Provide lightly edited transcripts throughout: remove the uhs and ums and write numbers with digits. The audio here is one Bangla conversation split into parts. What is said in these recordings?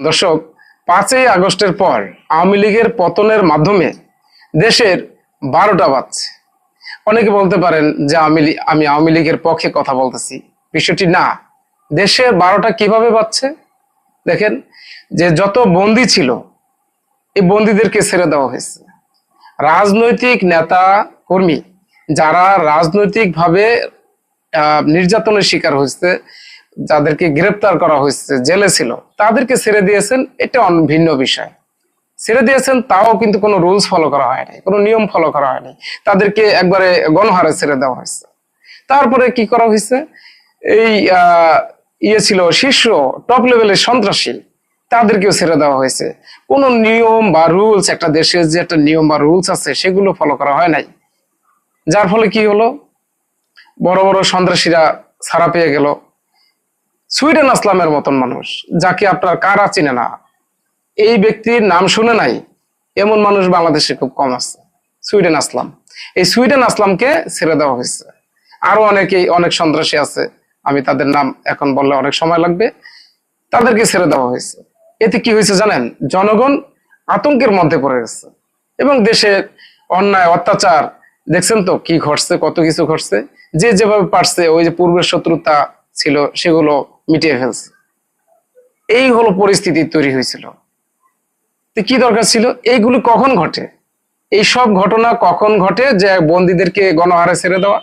দর্শক, 5ই আগস্টের পর আওয়ামী লীগের পতনের মাধ্যমে দেশের 12টা বাজছে। অনেকে বলতে পারেন যে আমি আওয়ামী লীগের পক্ষে কথা বলতেছি। বিষয়টি না, দেশের 12টা কিভাবে বাজছে দেখেন। যে যত বন্দী ছিল এই বন্দীদেরকে ছেড়ে দেওয়া হয়েছে। রাজনৈতিক নেতা কর্মী যারা রাজনৈতিকভাবে নির্যাতনের শিকার হয়েছে, যাদেরকে গ্রেপ্তার করা হয়েছে, জেলে ছিল, তাদেরকে ছেড়ে দিয়েছেন। এটা ভিন্ন বিষয়। ছেড়ে দিয়েছেন, তাও কিন্তু কোনো রুলস ফলো করা হয়নি, কোনো নিয়ম ফলো করা হয়নি। তাদেরকে একবারে গণহারে ছেড়ে দেওয়া হয়েছে। তারপরে কি করা হয়েছে, এই ছিল শীর্ষ টপ লেভেলের সন্ত্রাসী, তাদেরকেও ছেড়ে দেওয়া হয়েছে। কোনো নিয়ম বা রুলস, একটা দেশের যে একটা নিয়ম বা রুলস আছে সেগুলো ফলো করা হয় নাই। যার ফলে কি হলো, বড় বড় সন্ত্রাসীরা ছাড়া পেয়ে গেল। সুইডেন আসলামের মতন মানুষ, যাকে আপনার কারা চিনে না, এই ব্যক্তির নাম শুনে নাই এমন মানুষ বাংলাদেশে খুব কম আছে। সুইডেন আসলাম, এই সুইডেন আসলামকে ছেড়ে দেওয়া হয়েছে। আরো অনেক সন্ত্রাসী আছে, আমি তাদের নাম এখন বললে অনেক সময় লাগবে, তাদেরকে ছেড়ে দেওয়া হয়েছে। এতে কি হয়েছে জানেন, জনগণ আতঙ্কের মধ্যে পড়ে গেছে এবং দেশে অন্যায় অত্যাচার দেখছেন তো কি ঘটছে, কত কিছু ঘটছে। যে যেভাবে পারছে, ওই যে পূর্বের শত্রুতা ছিল সেগুলো মিটিয়ে ফেলছে। এই হলো পরিস্থিতি তৈরি হয়েছিল। কি দরকার ছিল, এইগুলি কখন ঘটে, এই সব ঘটনা কখন ঘটে যে বন্দীদেরকে গণহারে ছেড়ে দেওয়া,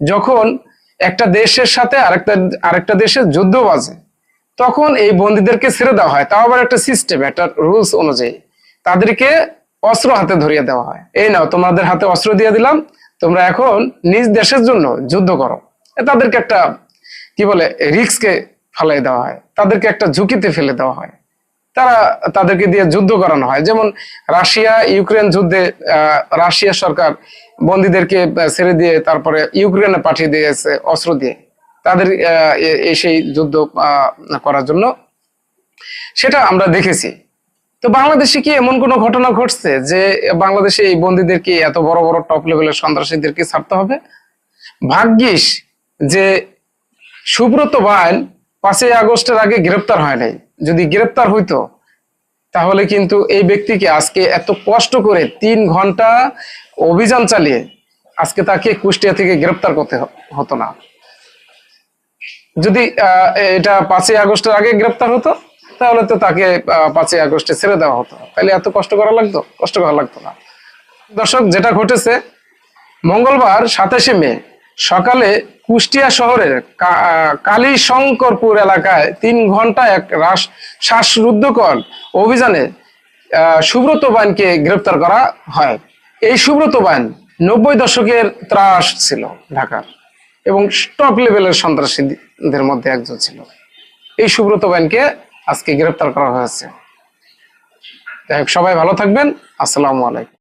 যখন একটা দেশের সাথে আরেকটা দেশের যুদ্ধ বাজে, তখন এই বন্দীদেরকে ছেড়ে দেওয়া হয়। তাও আবার একটা সিস্টেম, একটা রুলস অনুযায়ী তাদেরকে অস্ত্র হাতে ধরিয়ে দেওয়া হয়। এই নাও, তোমাদের হাতে অস্ত্র দিয়ে দিলাম, তোমরা এখন নিজ দেশের জন্য যুদ্ধ করো। তাদেরকে একটা কি বলে রিস্ককে ফেলাই দেওয়া হয়, তাদেরকে একটা ঝুঁকিতে ফেলে দেওয়া হয়। তাদেরকে দিয়ে যুদ্ধ করানো হয়। যেমন রাশিয়া ইউক্রেন যুদ্ধে রাশিয়া সরকার বন্দীদেরকে ছেড়ে দিয়ে তারপরে ইউক্রেনে পাঠিয়ে দিয়েছে অস্ত্র দিয়ে, তাদের সেই যুদ্ধ করার জন্য। সেটা আমরা দেখেছি। তো বাংলাদেশে কি এমন কোনো ঘটনা ঘটছে যে বাংলাদেশে এই বন্দীদেরকে, এত বড় বড় টপ লেভেলের সন্ত্রাসীদেরকে ছাড়তে হবে? ভাগ্যিস যে সুব্রত বাইন 5ই আগস্টের আগে গ্রেপ্তার হয় নাই। যদি গ্রেপ্তার হইতো তাহলে কিন্তু এই ব্যক্তিকে আজকে এত কষ্ট করে 3 ঘন্টা অভিযান চালিয়ে আজকে তাকে কুষ্টিয়া থেকে গ্রেপ্তার করতে হতো না। যদি এটা 5ই আগস্টের আগে গ্রেপ্তার হতো তাহলে তো তাকে 5ই আগস্টে ছেড়ে দেওয়া হতো। তাহলে এত কষ্ট করা লাগতো না। দর্শক, যেটা ঘটেছে মঙ্গলবার 27শে মে সকালে কুষ্টিয়া শহরের কালীশঙ্করপুর এলাকায় 3 ঘন্টা এক শ্বাসরুদ্ধকর অভিযানে সুব্রত বাইনকে গ্রেপ্তার করা হয়। এই সুব্রত বাইন 90 দশকের ত্রাস ছিল ঢাকার এবং টপ লেভেলের সন্ত্রাসীদের মধ্যে একজন ছিল। এই সুব্রত বাইনকে আজকে গ্রেপ্তার করা হয়েছে। সবাই ভালো থাকবেন। আসসালামু আলাইকুম।